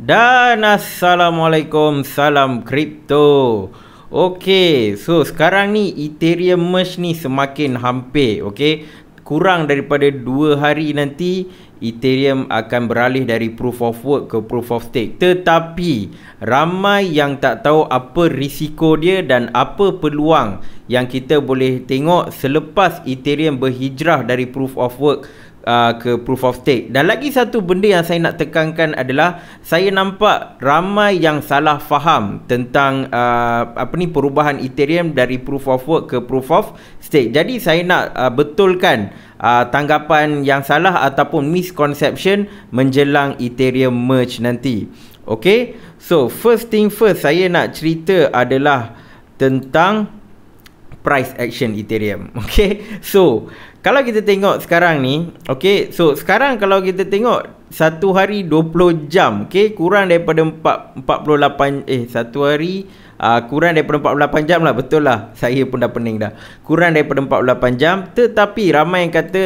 Dan Assalamualaikum, salam kripto. Okey, so sekarang ni Ethereum merge ni semakin hampir, okey. Kurang daripada 2 hari nanti Ethereum akan beralih dari proof of work ke proof of stake. Tetapi ramai yang tak tahu apa risiko dia dan apa peluang yang kita boleh tengok selepas Ethereum berhijrah dari proof of work ke proof of stake. Dan lagi satu benda yang saya nak tekankan adalah saya nampak ramai yang salah faham tentang perubahan Ethereum dari proof of work ke proof of stake. Jadi saya nak betulkan tanggapan yang salah ataupun misconception menjelang Ethereum merge nanti. Okay, so first thing first, saya nak cerita adalah tentang price action Ethereum. Okay, so kalau kita tengok sekarang ni, okay, so sekarang kalau kita tengok satu hari 20 jam, okay, kurang daripada 48 satu hari kurang daripada 48 jam lah, betul lah, saya pun dah pening dah. Kurang daripada 48 jam, tetapi ramai yang kata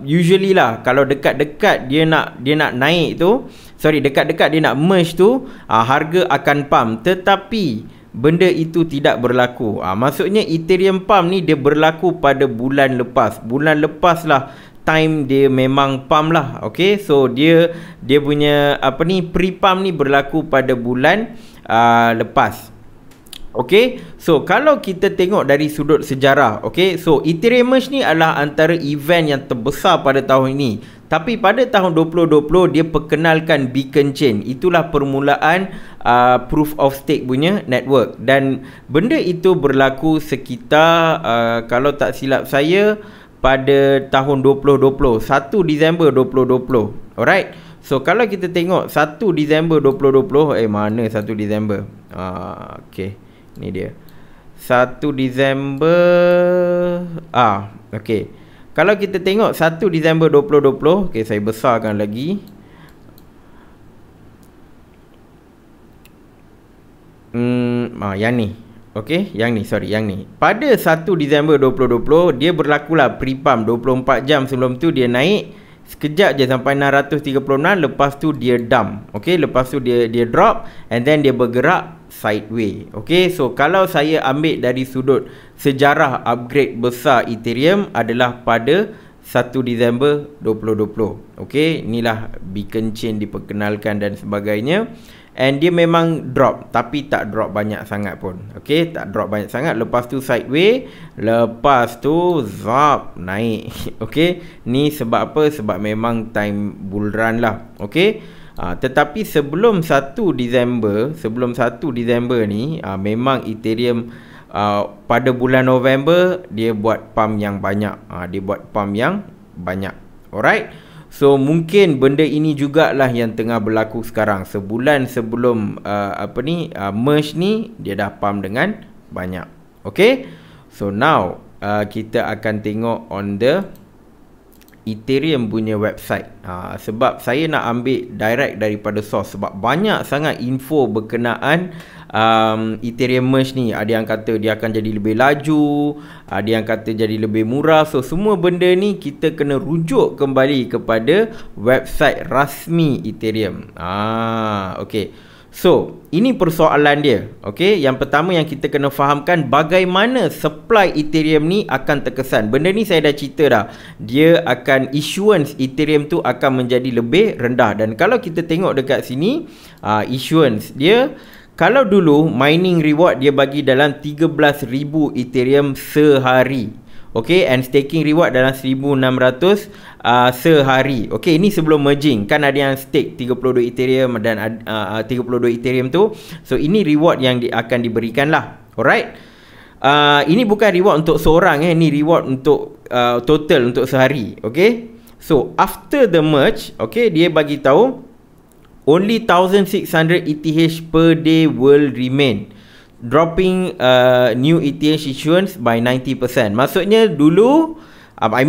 usually lah kalau dekat-dekat dia nak naik tu, dekat-dekat dia nak merge tu, harga akan pump. Tetapi benda itu tidak berlaku. Maksudnya Ethereum pump ni dia berlaku pada bulan lepas. Bulan lepas lah time dia memang pump lah. Okay, so dia punya pre-pump ni berlaku pada bulan lepas. Okay, so kalau kita tengok dari sudut sejarah, okay, so Ethereum merge ni adalah antara event yang terbesar pada tahun ini. Tapi pada tahun 2020 dia perkenalkan Beacon Chain. Itulah permulaan proof of stake punya network. Dan benda itu berlaku sekitar kalau tak silap saya pada tahun 2020, 1 Disember 2020. Alright. So kalau kita tengok 1 Disember 2020, mana 1 Disember? Okay, ni dia. 1 Disember okay. Kalau kita tengok 1 Disember 2020, okay, saya besarkan lagi. Yang ni. Okay, yang ni, yang ni. Pada 1 Disember 2020, dia berlakulah pre-pump 24 jam sebelum tu dia naik. Sekejap je sampai 636, lepas tu dia dump. Okay, lepas tu dia drop and then dia bergerak sideways. Okay, so kalau saya ambil dari sudut sejarah upgrade besar Ethereum adalah pada 1 Disember 2020. Okay, inilah Beacon Chain diperkenalkan dan sebagainya. And dia memang drop, tapi tak drop banyak sangat pun. Okay, tak drop banyak sangat. Lepas tu sideways, lepas tu zap, naik. Okay, ni sebab apa? Sebab memang time bull run lah. Okay, tetapi sebelum 1 Disember ni, memang Ethereum pada bulan November dia buat pump yang banyak. Alright. So mungkin benda ini jugalah yang tengah berlaku sekarang. Sebulan sebelum merge ni dia dah pump dengan banyak. Okay, so now kita akan tengok on the Ethereum punya website. Sebab saya nak ambil direct daripada source, sebab banyak sangat info berkenaan Ethereum merge ni. Ada yang kata dia akan jadi lebih laju, ada yang kata jadi lebih murah. So semua benda ni kita kena rujuk kembali kepada website rasmi Ethereum. Okay, so ini persoalan dia. Okay, yang pertama yang kita kena fahamkan, bagaimana supply Ethereum ni akan terkesan. Benda ni saya dah cerita dah. Dia akan issuance Ethereum tu akan menjadi lebih rendah. Dan kalau kita tengok dekat sini, issuance dia, kalau dulu mining reward dia bagi dalam 13,000 Ethereum sehari. Okay, and staking reward dalam 1,600 sehari. Okay, ini sebelum merging. Kan ada yang stake 32 Ethereum dan 32 Ethereum tu. So ini reward yang akan diberikan lah. Alright. Ini bukan reward untuk seorang, ini reward untuk total untuk sehari. Okay, so after the merge, okay, dia bagi tahu only 1,600 ETH per day will remain, dropping new ETH issuance by 90%. Maksudnya dulu,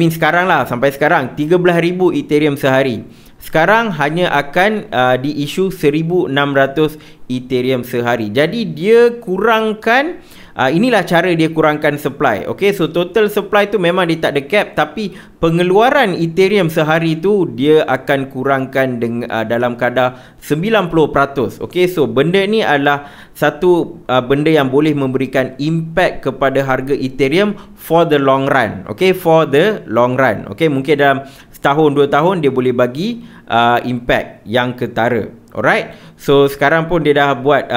sekarang lah, sampai sekarang 13,000 Ethereum sehari. Sekarang hanya akan diissue 1,600 Ethereum sehari. Jadi dia kurangkan inilah cara dia kurangkan supply. Okay, so total supply tu memang dia tak ada cap, tapi pengeluaran Ethereum sehari tu dia akan kurangkan dalam kadar 90%. Okay, so benda ni adalah satu benda yang boleh memberikan impact kepada harga Ethereum for the long run. Okay, for the long run. Okay, mungkin dalam setahun 2 tahun dia boleh bagi impact yang ketara. Alright, so sekarang pun dia dah buat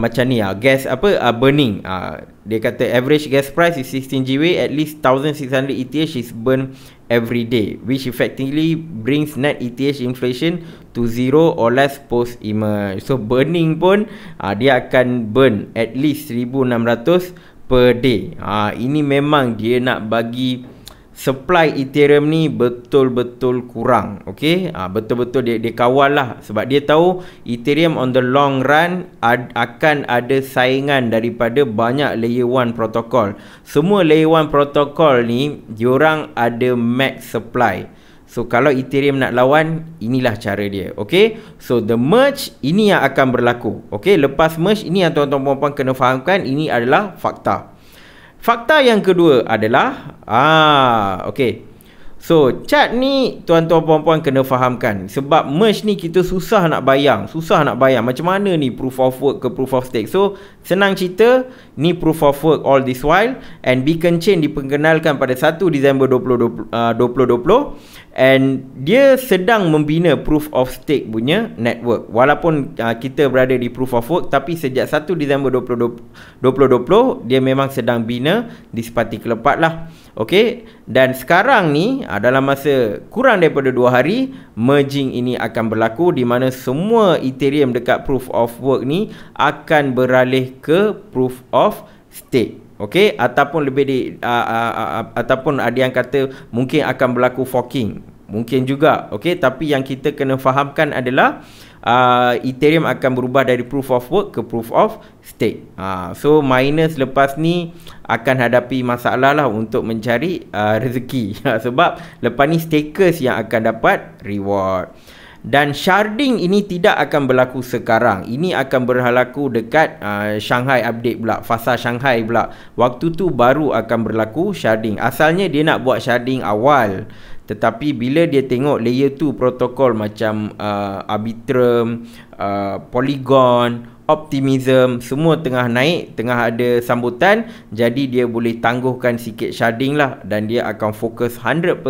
macam ni gas burning. Dia kata average gas price is 16 GW, at least 1600 ETH is burned every day, which effectively brings net ETH inflation to 0 or less post emerge. So burning pun dia akan burn at least 1600 per day. Ini memang dia nak bagi supply Ethereum ni betul-betul kurang. Okay, betul-betul dia kawal lah, sebab dia tahu Ethereum on the long run akan ada saingan daripada banyak layer 1 protocol. Semua layer 1 protocol ni diorang ada max supply. So kalau Ethereum nak lawan, inilah cara dia. Okay, so the merge ini yang akan berlaku. Okay, lepas merge ini yang tuan-tuan puan-puan kena fahamkan, ini adalah fakta. Fakta yang kedua adalah okay. So chart ni tuan-tuan puan-puan kena fahamkan, sebab merge ni kita susah nak bayang macam mana ni proof of work ke proof of stake. So senang cerita, ni proof of work all this while, and Beacon Chain diperkenalkan pada 1 Disember 2020 and dia sedang membina proof of stake punya network. Walaupun kita berada di proof of work, tapi sejak 1 Disember 2020 dia memang sedang bina this particular part lah. Okay, dan sekarang ni dalam masa kurang daripada 2 hari merging ini akan berlaku, di mana semua Ethereum dekat proof of work ni akan beralih ke proof of stake. Okay, ataupun ataupun ada yang kata mungkin akan berlaku forking, mungkin juga. Okay, tapi yang kita kena fahamkan adalah Ethereum akan berubah dari proof of work ke proof of stake. So miners lepas ni akan hadapi masalah lah untuk mencari rezeki sebab lepas ni stakers yang akan dapat reward. Dan sharding ini tidak akan berlaku sekarang. Ini akan berlaku dekat Shanghai update pula, fasa Shanghai pula. Waktu tu baru akan berlaku sharding. Asalnya dia nak buat sharding awal, tetapi bila dia tengok layer 2 protokol macam Arbitrum, Polygon, Optimism semua tengah naik, tengah ada sambutan, jadi dia boleh tangguhkan sikit sharding lah, dan dia akan fokus 100%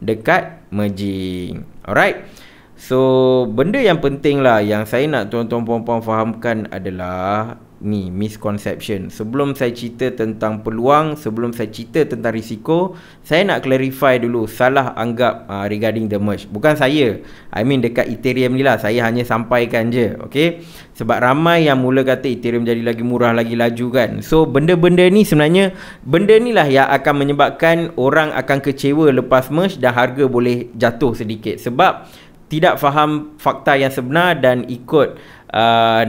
dekat merging. Alright, so benda yang penting lah yang saya nak tuan-tuan puan-puan fahamkan adalah ni misconception. Sebelum saya cerita tentang peluang, sebelum saya cerita tentang risiko, saya nak clarify dulu salah anggap regarding the merge. Bukan saya, I mean dekat Ethereum ni lah, saya hanya sampaikan je. Okay, sebab ramai yang mula kata Ethereum jadi lagi murah, lagi laju kan. So benda-benda ni sebenarnya, benda ni lah yang akan menyebabkan orang akan kecewa lepas merge dan harga boleh jatuh sedikit, sebab tidak faham fakta yang sebenar dan ikut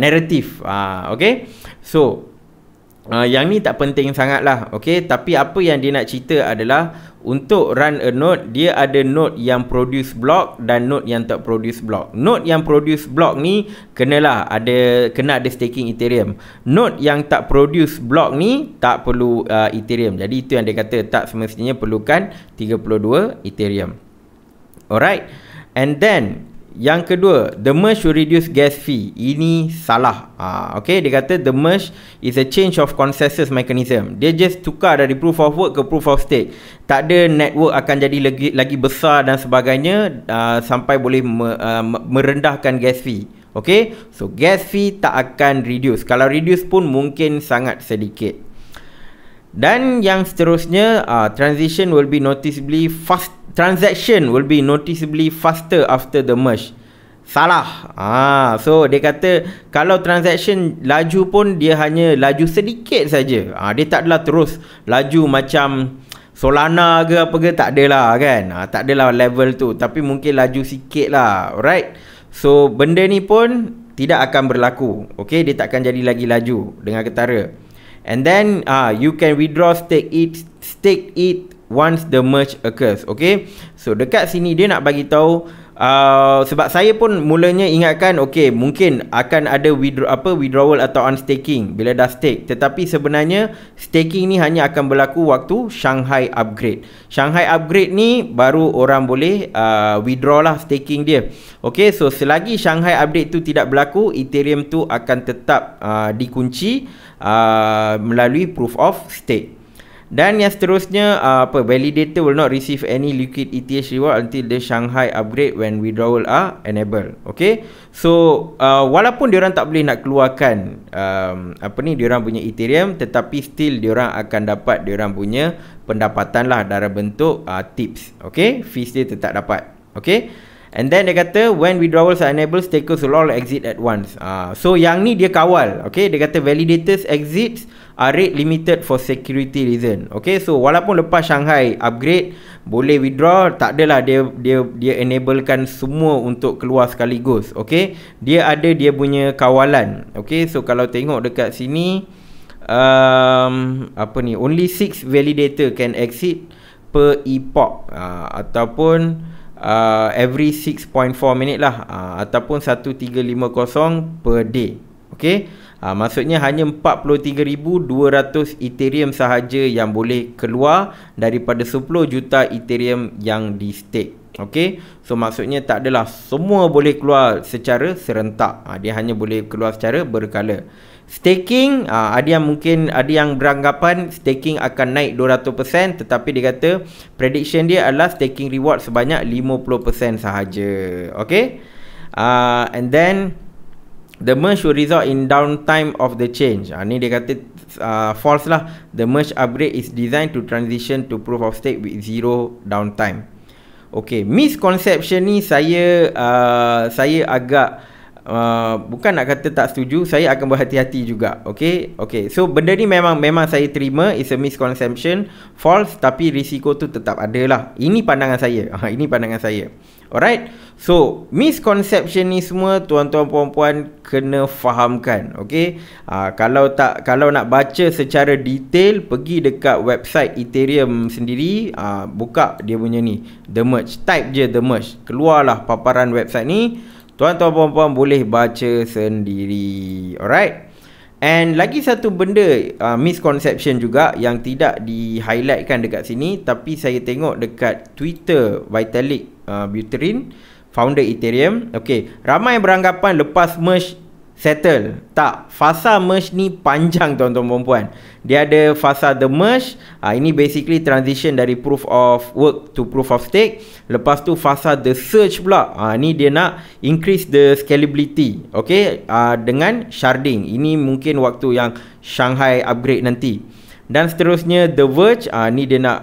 naratif. Okay, so yang ni tak penting sangat lah. Okay, tapi apa yang dia nak cerita adalah untuk run a node, dia ada node yang produce block dan node yang tak produce block. Node yang produce block ni kena ada staking Ethereum. Node yang tak produce block ni tak perlu Ethereum. Jadi itu yang dia kata tak semestinya perlukan 32 Ethereum. Alright, and then yang kedua, the merge will reduce gas fee. Ini salah. Okay, dia kata the merge is a change of consensus mechanism. Dia just tukar dari proof of work ke proof of stake. Tak ada network akan jadi lagi besar dan sebagainya sampai boleh merendahkan gas fee. Okay, so gas fee tak akan reduce. Kalau reduce pun mungkin sangat sedikit. Dan yang seterusnya, transaction will be noticeably faster after the merge. Salah. So dia kata kalau transaction laju pun dia hanya laju sedikit saja. Dia tak adalah terus laju macam Solana ke apa ke, tak adalah kan. Tak adalah level tu, tapi mungkin laju sikit lah. Alright, so benda ni pun tidak akan berlaku. Okay, dia tak akan jadi lagi laju dengan ketara. And then you can withdraw stake it once the merge occurs. Okay, so dekat sini dia nak bagi tahu Sebab saya pun mulanya ingatkan okey, mungkin akan ada withdrawal atau unstaking bila dah stake, tetapi sebenarnya staking ni hanya akan berlaku waktu Shanghai upgrade. Shanghai upgrade ni baru orang boleh withdraw lah staking dia. Okey, so selagi Shanghai update tu tidak berlaku, Ethereum tu akan tetap dikunci melalui proof of stake. Dan yang seterusnya, validator will not receive any liquid ETH reward until the Shanghai upgrade when withdrawal are enabled. Okay, so walaupun diorang tak boleh nak keluarkan diorang punya Ethereum, tetapi still diorang akan dapat diorang punya pendapatan lah dalam bentuk tips. Okay, fees dia tetap dapat. Okay, and then dia kata when withdrawals are enabled, stakers will all exit at once. So yang ni dia kawal. Okay, dia kata validators exits are rate limited for security reason. Okay, so walaupun lepas Shanghai upgrade boleh withdraw, tak adalah dia enablekan semua untuk keluar sekaligus. Okay, dia ada dia punya kawalan. Okay, so kalau tengok dekat sini only 6 validator can exit per epoch, ataupun every 6.4 minit lah, ataupun 1350 per day. Okay, maksudnya hanya 43,200 Ethereum sahaja yang boleh keluar daripada 10 juta Ethereum yang di stake. Okay, so maksudnya tak adalah semua boleh keluar secara serentak, dia hanya boleh keluar secara berkala. Staking, ada yang beranggapan staking akan naik 200%, tetapi dia kata prediction dia adalah staking reward sebanyak 50% sahaja. Okay, and then the merge will result in downtime of the change. Ni dia kata false lah. The merge upgrade is designed to transition to proof of stake with zero downtime. Okay, misconception ni saya agak bukan nak kata tak setuju, saya akan berhati-hati juga. Okay, so benda ni memang saya terima is a misconception, false, tapi risiko tu tetap ada lah. Ini pandangan saya. Ini pandangan saya. Alright, so misconception ni semua tuan-tuan puan-puan kena fahamkan. Okay, kalau nak baca secara detail, pergi dekat website Ethereum sendiri, buka dia punya ni, The Merge, type je The Merge, keluarlah paparan website ni. Tuan-tuan puan-puan boleh baca sendiri. Alright. And lagi satu benda misconception juga yang tidak di-highlightkan dekat sini, tapi saya tengok dekat Twitter Vitalik Buterin, founder Ethereum. Okay, ramai beranggapan lepas merge settle. Tak, fasa merge ni panjang tuan-tuan puan-puan. Dia ada fasa the merge, ini basically transition dari proof of work to proof of stake. Lepas tu fasa the surge pula, ni dia nak increase the scalability. Okay, dengan sharding. Ini mungkin waktu yang Shanghai upgrade nanti. Dan seterusnya the verge, ni dia nak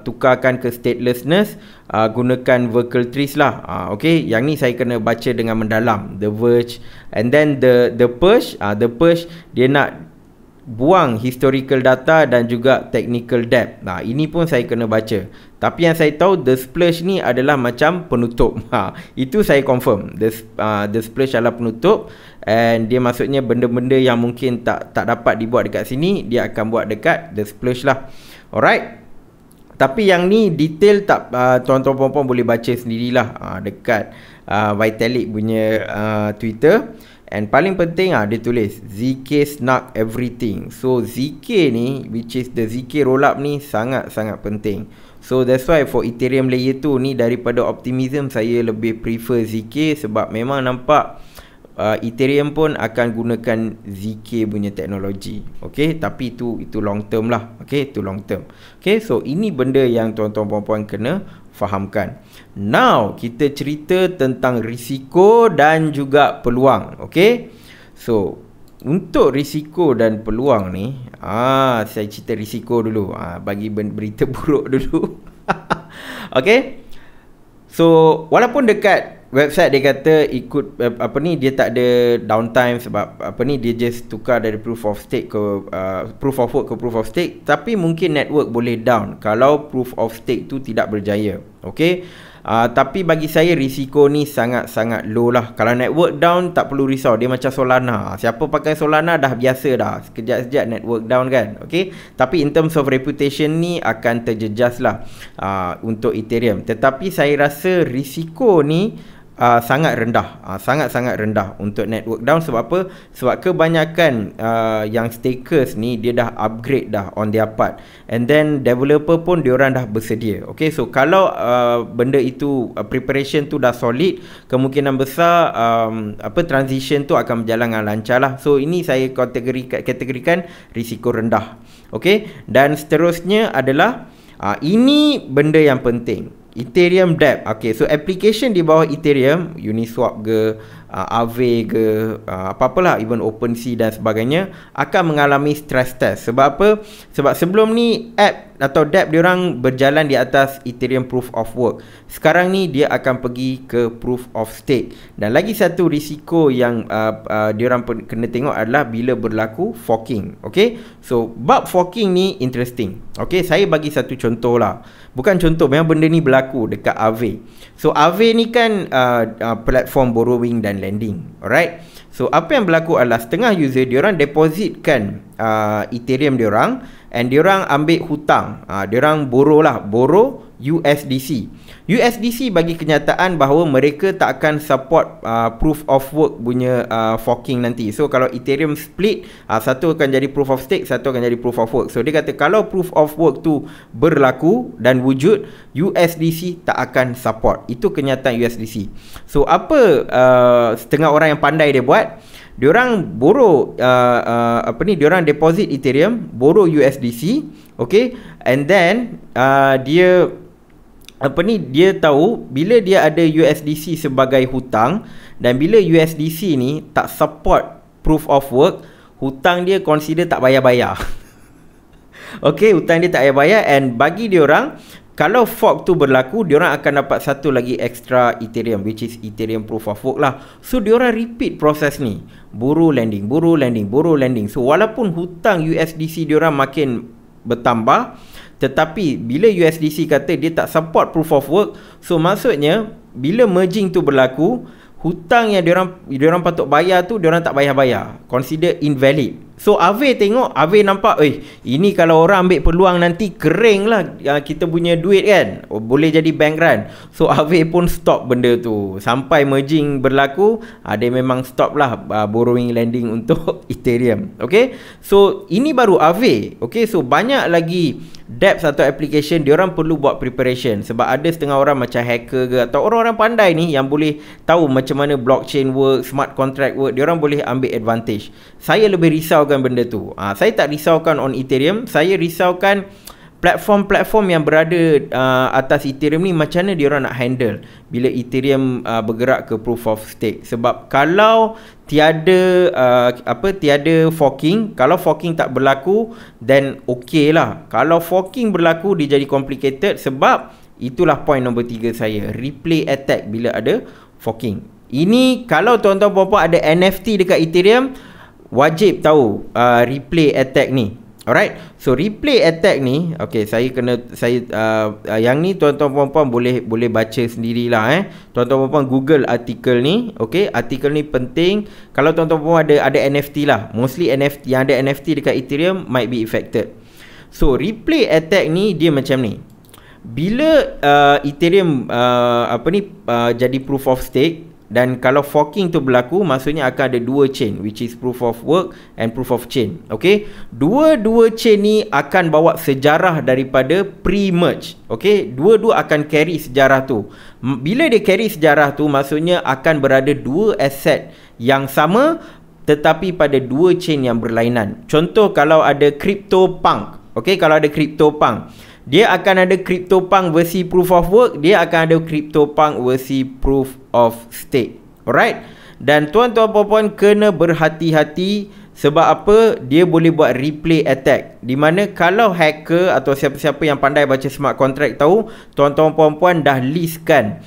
tukarkan ke statelessness, gunakan Verkle trees lah. Okay, yang ni saya kena baca dengan mendalam, the verge. And then the purge, dia nak buang historical data dan juga technical debt. Ini pun saya kena baca. Tapi yang saya tahu the splash ni adalah macam penutup. Itu saya confirm. The splash adalah penutup, and dia maksudnya benda-benda yang mungkin tak dapat dibuat dekat sini, dia akan buat dekat the splash lah. Alright. Tapi yang ni detail tak, tuan-tuan puan-puan boleh baca sendirilah dekat Vitalik punya Twitter. And paling penting dia tulis ZK snuck everything. So ZK ni, which is the ZK rollup ni, sangat-sangat penting. So that's why for Ethereum layer 2 ni, daripada optimism, saya lebih prefer ZK, sebab memang nampak Ethereum pun akan gunakan ZK punya teknologi. Okay, tapi itu long term lah. Okay, itu long term. Okay, so ini benda yang tuan-tuan puan-puan kena fahamkan. Now kita cerita tentang risiko dan juga peluang. Okay, so untuk risiko dan peluang ni, saya cerita risiko dulu, bagi berita buruk dulu. Okay, so walaupun dekat website dia kata ikut dia tak ada downtime, sebab dia just tukar dari proof of stake ke proof of work ke proof of stake, tapi mungkin network boleh down kalau proof of stake tu tidak berjaya. Okay, Tapi bagi saya risiko ni sangat-sangat low lah. Kalau network down tak perlu risau, dia macam Solana. Siapa pakai Solana dah biasa dah, sekejap-sekejap network down kan. Okay, tapi in terms of reputation ni akan terjejas lah untuk Ethereum. Tetapi saya rasa risiko ni sangat rendah, sangat-sangat rendah untuk network down. Sebab apa? Sebab kebanyakan yang stakers ni dia dah upgrade dah on their part, and then developer pun diorang dah bersedia. Okay, so kalau benda itu preparation tu dah solid, kemungkinan besar transition tu akan berjalan dengan lancar lah. So ini saya kategorikan risiko rendah. Okay, dan seterusnya adalah ini benda yang penting, Ethereum Debt. Okay, so application di bawah Ethereum, Uniswap ke, Aave ke, apa-apalah, even OpenSea dan sebagainya, akan mengalami stress test. Sebab apa? Sebab sebelum ni app atau debt diorang berjalan di atas Ethereum Proof of Work. Sekarang ni dia akan pergi ke Proof of Stake. Dan lagi satu risiko yang diorang kena tengok adalah bila berlaku forking. Okay, so bab forking ni interesting. Okay, saya bagi satu contoh lah. Bukan contoh, memang benda ni berlaku dekat Aave. So Aave ni kan platform borrowing dan lending. Alright, so apa yang berlaku adalah setengah user diorang depositkan Ethereum diorang, and diorang ambil hutang. Diorang borrow USDC. USDC bagi kenyataan bahawa mereka tak akan support proof of work punya forking nanti. So kalau Ethereum split, satu akan jadi proof of stake, satu akan jadi proof of work. So dia kata kalau proof of work tu berlaku dan wujud, USDC tak akan support. Itu kenyataan USDC. So apa setengah orang yang pandai dia buat? Diorang borrow diorang deposit Ethereum, borrow USDC, okay, and then dia tahu bila dia ada USDC sebagai hutang, dan bila USDC ni tak support proof of work, hutang dia consider tak bayar-bayar. Okay, hutang dia tak bayar-bayar, and bagi diorang, kalau fork tu berlaku, diorang akan dapat satu lagi extra Ethereum, which is Ethereum Proof of Work lah. So diorang repeat proses ni, borrow lending, borrow lending, borrow lending. So walaupun hutang USDC diorang makin bertambah, tetapi bila USDC kata dia tak support Proof of Work, so maksudnya bila merging tu berlaku, hutang yang diorang patut bayar tu diorang tak bayar-bayar, consider invalid. So Aave tengok, Aave nampak, ini kalau orang ambil peluang nanti kering lah kita punya duit kan, boleh jadi bank run. So Aave pun stop benda tu. Sampai merging berlaku, dia memang stop lah borrowing lending untuk Ethereum. Okay, so ini baru Aave. Okay, so banyak lagi dapps atau application diorang perlu buat preparation. Sebab ada setengah orang macam hacker ke, atau orang-orang pandai ni yang boleh tahu macam mana blockchain work, smart contract work, diorang boleh ambil advantage. Saya lebih risaukan benda tu. Saya tak risaukan on Ethereum, saya risaukan platform-platform yang berada atas Ethereum ni, macam mana diorang nak handle bila Ethereum bergerak ke proof of stake. Sebab kalau tiada forking, kalau forking tak berlaku, then okay lah. Kalau forking berlaku, dia jadi complicated. Sebab itulah point nombor 3 saya, replay attack bila ada forking. Ini kalau tuan-tuan puan-puan ada NFT dekat Ethereum, wajib tahu replay attack ni. Alright, so replay attack ni, okay, yang ni tuan-tuan puan-puan boleh baca sendirilah. Tuan-tuan puan-puan Google artikel ni. Okay, artikel ni penting. Kalau tuan-tuan puan ada NFT lah, mostly NFT yang ada NFT dekat Ethereum might be affected. So replay attack ni dia macam ni. Bila Ethereum jadi proof of stake, dan kalau forking tu berlaku, maksudnya akan ada dua chain, which is proof of work and proof of chain. Okay, dua chain ni akan bawa sejarah daripada pre-merge. Okay, dua-dua akan carry sejarah tu. Bila dia carry sejarah tu, maksudnya akan berada dua aset yang sama tetapi pada dua chain yang berlainan. Contoh kalau ada CryptoPunk. Okay, kalau ada CryptoPunk, dia akan ada CryptoPunk versi proof of work, dia akan ada CryptoPunk versi proof of stake. Alright, dan tuan-tuan puan-puan kena berhati-hati. Sebab apa? Dia boleh buat replay attack, di mana kalau hacker atau siapa-siapa yang pandai baca smart contract tahu, tuan-tuan puan-puan dah listkan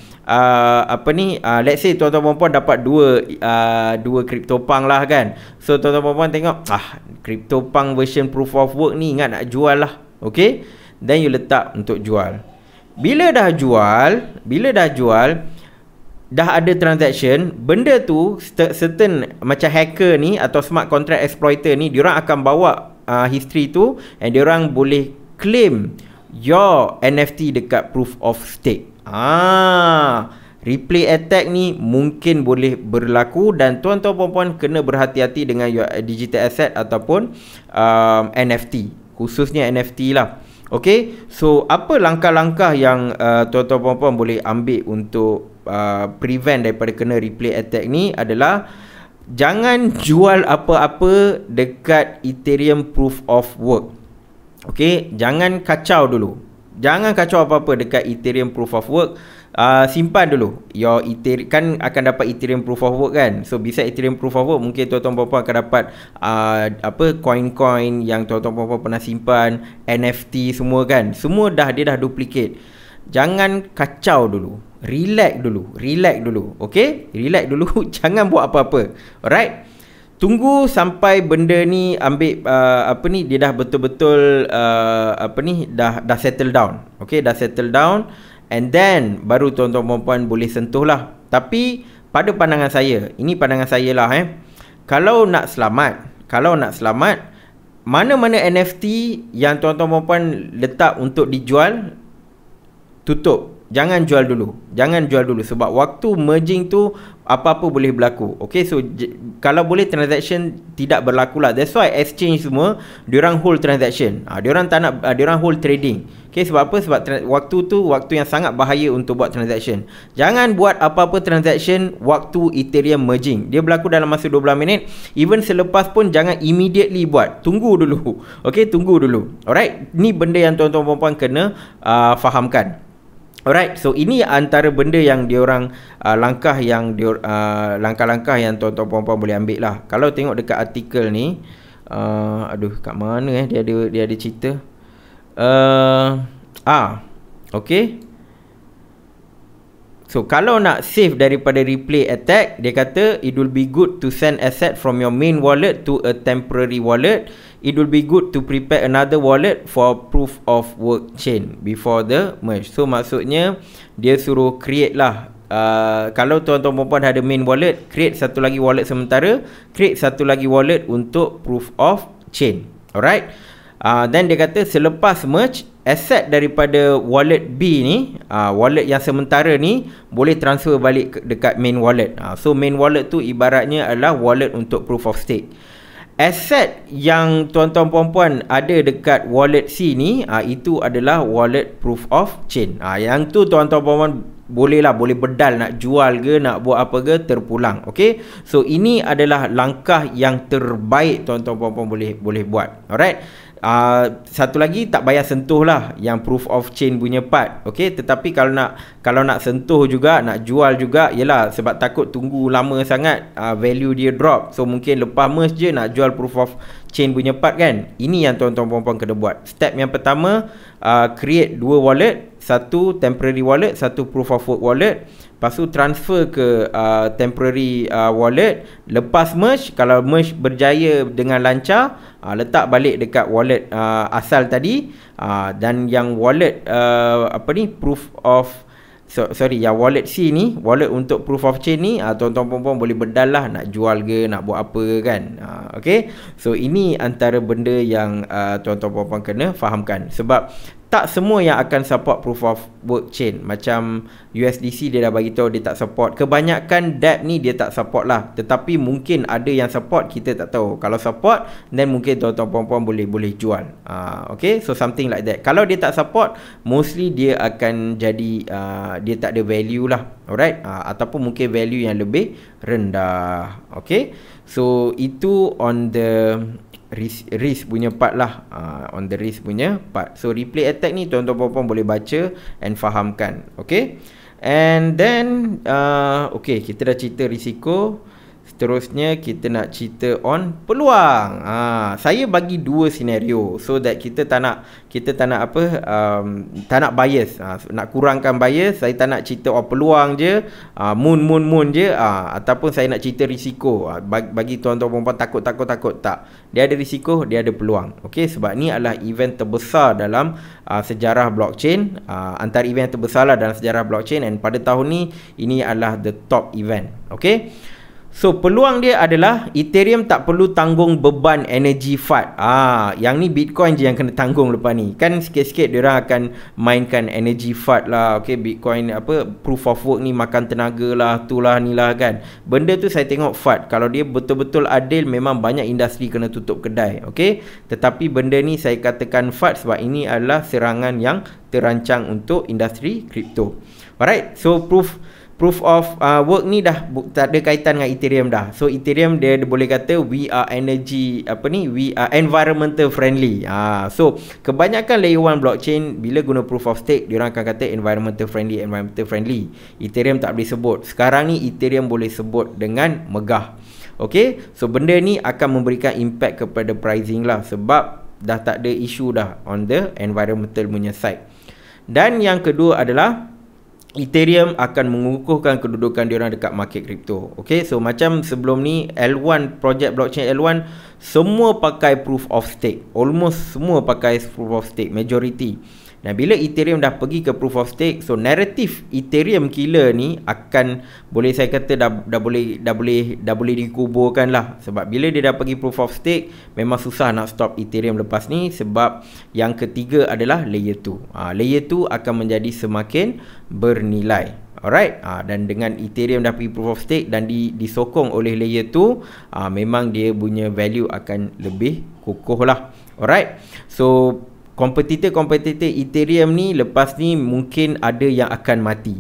let's say tuan-tuan puan-puan dapat dua CryptoPunk lah kan. So tuan-tuan puan-puan tengok, CryptoPunk version proof of work ni ingat nak jual lah. Okay, then you letak untuk jual. Bila dah jual, dah ada transaction, benda tu certain macam hacker ni atau smart contract exploiter ni, diorang akan bawa history tu, and diorang boleh claim your NFT dekat proof of stake. Replay attack ni mungkin boleh berlaku, dan tuan-tuan puan-puan kena berhati-hati dengan your digital asset ataupun NFT, khususnya NFT lah. Okay, so apa langkah-langkah yang tuan-tuan puan-puan boleh ambil untuk prevent daripada kena replay attack ni adalah jangan jual apa-apa dekat Ethereum proof of work. Okay, jangan kacau dulu. Jangan kacau apa-apa dekat Ethereum proof of work. Simpan dulu your Ethereum, kan akan dapat Ethereum proof of work kan. So bisa Ethereum proof of work, mungkin tuan-tuan puan-puan akan dapat coin-coin yang tuan-tuan puan-puan pernah simpan, NFT semua kan. Semua dia dah duplicate. Jangan kacau dulu. Relax dulu. Okay, relax dulu. Jangan buat apa-apa. Alright, tunggu sampai benda ni ambil dia dah betul-betul dah settle down. Okay, dah settle down, and then baru tuan-tuan puan-puan boleh sentuh lah. Tapi pada pandangan saya, ini pandangan saya lah, kalau nak selamat, mana-mana NFT yang tuan-tuan puan-puan letak untuk dijual, tutup. Jangan jual dulu sebab waktu merging tu apa-apa boleh berlaku. Okay, so kalau boleh transaction tidak berlaku lah. That's why exchange semua diorang hold transaction. Diorang tak nak, diorang hold trading. Okay, sebab apa? Sebab waktu tu waktu yang sangat bahaya untuk buat transaction. Jangan buat apa-apa transaction waktu Ethereum merging. Dia berlaku dalam masa 12 minit. Even selepas pun jangan immediately buat. Tunggu dulu. Okay, tunggu dulu. Alright, ni benda yang tuan-tuan puan-puan kena fahamkan. Alright, so ini antara benda yang diorang langkah yang langkah-langkah yang tuan-tuan puan-puan boleh ambil lah. Kalau tengok dekat artikel ni, kat mana dia ada cerita. Okay. So kalau nak save daripada replay attack, dia kata it will be good to send asset from your main wallet to a temporary wallet. It will be good to prepare another wallet for proof of work chain before the merge. So maksudnya dia suruh create lah. Kalau tuan-tuan perempuan ada main wallet, create satu lagi wallet sementara, create satu lagi wallet untuk proof of chain. Alright. Then dia kata selepas merge, asset daripada wallet B ni, wallet yang sementara ni, boleh transfer balik dekat main wallet. So main wallet tu ibaratnya adalah wallet untuk proof of stake. Asset yang tuan-tuan puan-puan ada dekat wallet C ni, itu adalah wallet proof of chain. Yang tu tuan-tuan puan-puan boleh bedal, nak jual ke, nak buat apa ke, terpulang. Okay, so ini adalah langkah yang terbaik tuan-tuan puan-puan boleh buat. Alright. Satu lagi, tak payah sentuh lah yang proof of chain punya part. Okay, tetapi kalau nak sentuh juga, nak jual juga, yelah, sebab takut tunggu lama sangat, value dia drop. So mungkin lepas merge je nak jual proof of chain punya part kan. Ini yang tuan-tuan puan-puan kena buat. Step yang pertama, create dua wallet, satu temporary wallet, satu proof of work wallet. Lepas tu transfer ke temporary wallet. Lepas merge, kalau merge berjaya dengan lancar, letak balik dekat wallet asal tadi. Dan yang wallet proof of yang wallet C ni, wallet untuk proof of chain ni, tuan-tuan puan-puan boleh bedal lah, nak jual ke, nak buat apa kan. Okay, so ini antara benda yang tuan-tuan puan-puan kena fahamkan. Sebab tak semua yang akan support proof of work chain. Macam USDC dia dah bagi tahu dia tak support. Kebanyakan DApp ni dia tak support lah. Tetapi mungkin ada yang support, kita tak tahu. Kalau support, then mungkin tuan-tuan puan-puan boleh jual. Okay, so something like that. Kalau dia tak support, mostly dia akan jadi dia tak ada value lah. Alright, ataupun mungkin value yang lebih rendah. Okay, so itu on the risk punya part lah, on the risk punya part. So replay attack ni tuan-tuan puan-puan boleh baca and fahamkan. Okay, and then okay, kita dah cerita risiko. Seterusnya kita nak cerita on peluang. Saya bagi dua senario so that kita tak nak tak nak bias. Nak kurangkan bias, saya tak nak cerita on peluang je, moon je, ataupun saya nak cerita risiko. Bagi tuan-tuan perempuan takut tak. Dia ada risiko, dia ada peluang. Okey, sebab ni adalah event terbesar dalam sejarah blockchain. Antara event terbesar lah dalam sejarah blockchain, dan pada tahun ni ini adalah the top event. Okey. So peluang dia adalah Ethereum tak perlu tanggung beban energy FAT. Yang ni Bitcoin je yang kena tanggung lepas ni. Kan sikit-sikit diorang akan mainkan energy FAT lah. Okay, Bitcoin proof of work ni makan tenaga lah, tu lah ni lah kan. Benda tu saya tengok FAT. Kalau dia betul-betul adil, memang banyak industri kena tutup kedai. Okay, tetapi benda ni saya katakan FAT sebab ini adalah serangan yang terancang untuk industri kripto. Alright, so proof of work ni dah tak ada kaitan dengan Ethereum dah. So Ethereum dia boleh kata we are environmental friendly. So kebanyakan layer 1 blockchain bila guna proof of stake, diorang akan kata environmental friendly. Ethereum tak boleh sebut. Sekarang ni Ethereum boleh sebut dengan megah. Okay, so benda ni akan memberikan impact kepada pricing lah, sebab dah tak ada isu dah on the environmental punya side. Dan yang kedua adalah Ethereum akan mengukuhkan kedudukan diorang dekat market kripto. Okay, so macam sebelum ni L1, projek blockchain L1 semua pakai proof of stake. Almost semua pakai proof of stake, majority. Dan bila Ethereum dah pergi ke proof of stake, so naratif Ethereum killer ni akan, boleh saya kata dah boleh dikuburkan lah. Sebab bila dia dah pergi proof of stake, memang susah nak stop Ethereum lepas ni. Sebab yang ketiga adalah layer 2. Layer 2 akan menjadi semakin bernilai. Alright, dan dengan Ethereum dah pergi proof of stake dan disokong oleh layer 2, memang dia punya value akan lebih kukuh lah. Alright, so kompetitor Ethereum ni lepas ni mungkin ada yang akan mati.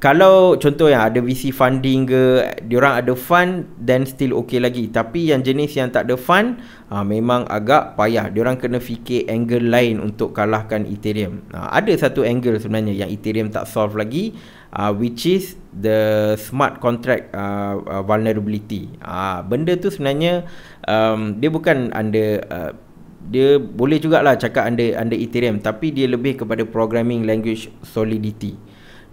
Kalau contoh yang ada VC funding ke, diorang ada fund, then still okay lagi. Tapi yang jenis yang tak ada fund, memang agak payah. Diorang kena fikir angle lain untuk kalahkan Ethereum. Ada satu angle sebenarnya yang Ethereum tak solve lagi, which is the smart contract vulnerability. Benda tu sebenarnya dia bukan under dia boleh jugalah cakap under Ethereum, tapi dia lebih kepada programming language solidity.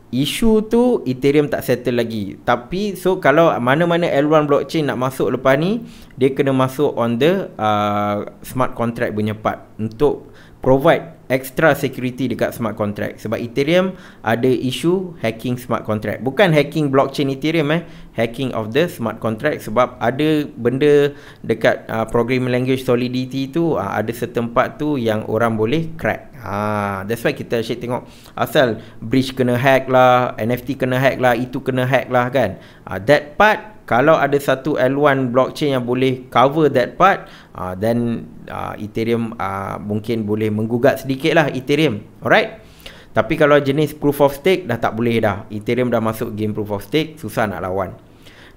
Isu tu Ethereum tak settle lagi. Tapi so kalau mana-mana L1 blockchain nak masuk lepas ni, dia kena masuk on the smart contract punya part untuk provide extra security dekat smart contract. Sebab Ethereum ada isu hacking smart contract. Bukan hacking blockchain Ethereum, hacking of the smart contract. Sebab ada benda dekat programming language solidity tu, ada setempat tu yang orang boleh crack. That's why kita asyik tengok asal bridge kena hack lah, NFT kena hack lah, itu kena hack lah kan. That part, kalau ada satu L1 blockchain yang boleh cover that part, then Ethereum mungkin boleh menggugat sedikit lah Ethereum. Alright. Tapi kalau jenis proof of stake dah tak boleh dah. Ethereum dah masuk game proof of stake, susah nak lawan.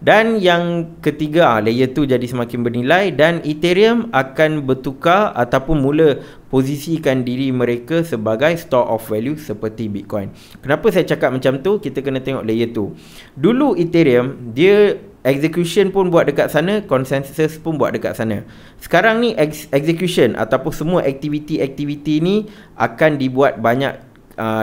Dan yang ketiga, layer 2 jadi semakin bernilai dan Ethereum akan bertukar ataupun mula posisikan diri mereka sebagai store of value seperti Bitcoin. Kenapa saya cakap macam tu? Kita kena tengok layer 2. Dulu Ethereum, dia execution pun buat dekat sana, consensus pun buat dekat sana. Sekarang ni execution ataupun semua aktiviti-aktiviti ni akan dibuat banyak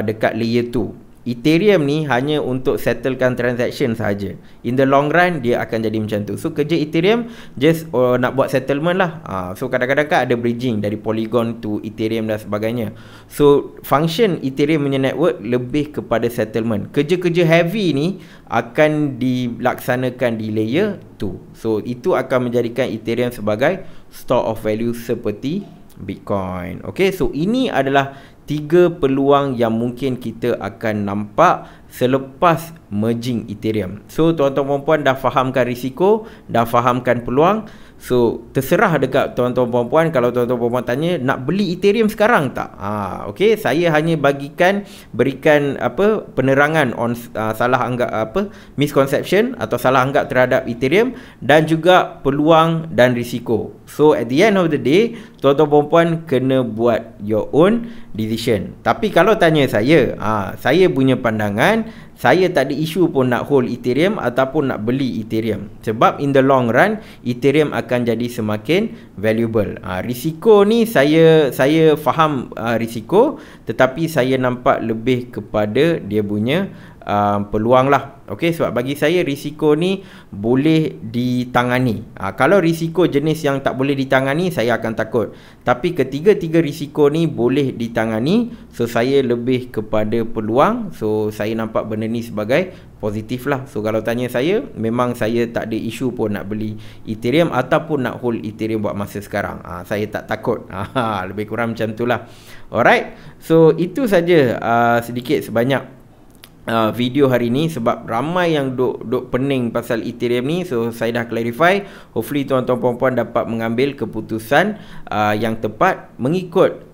dekat layer 2. Ethereum ni hanya untuk settlekan transaction sahaja. In the long run dia akan jadi macam tu. So kerja Ethereum just nak buat settlement lah. So kadang-kadang kan ada bridging dari Polygon to Ethereum dan sebagainya. So function Ethereum punya network lebih kepada settlement. Kerja-kerja heavy ni akan dilaksanakan di layer 2. So itu akan menjadikan Ethereum sebagai store of value seperti Bitcoin. Okay, so ini adalah 3 peluang yang mungkin kita akan nampak selepas merging Ethereum. So tuan-tuan puan-puan dah fahamkan risiko, dah fahamkan peluang. So terserah dekat tuan-tuan puan-puan. Kalau tuan-tuan puan-puan tanya nak beli Ethereum sekarang tak? Okey, saya hanya berikan penerangan on salah anggap misconception atau salah anggap terhadap Ethereum dan juga peluang dan risiko. So at the end of the day, tuan-tuan perempuan kena buat your own decision. Tapi kalau tanya saya punya pandangan, saya tak ada isu pun nak hold Ethereum ataupun nak beli Ethereum. Sebab in the long run, Ethereum akan jadi semakin valuable. Risiko ni saya faham risiko, tetapi saya nampak lebih kepada dia punya peluang lah. Okey, sebab bagi saya risiko ni boleh ditangani. Kalau risiko jenis yang tak boleh ditangani, saya akan takut. Tapi ketiga-tiga risiko ni boleh ditangani, so saya lebih kepada peluang. So saya nampak benda ni sebagai positif lah. So kalau tanya saya, memang saya tak ada isu pun nak beli Ethereum ataupun nak hold Ethereum buat masa sekarang. Saya tak takut. Lebih kurang macam tu lah. Alright, so itu saja sedikit sebanyak video hari ni, sebab ramai yang duk pening pasal Ethereum ni. So saya dah clarify. Hopefully tuan-tuan puan-puan dapat mengambil keputusan yang tepat mengikut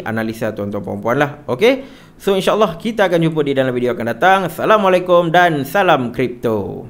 analisa tuan-tuan puan-puan lah. Okay, so insyaAllah kita akan jumpa di dalam video akan datang. Assalamualaikum dan salam kripto.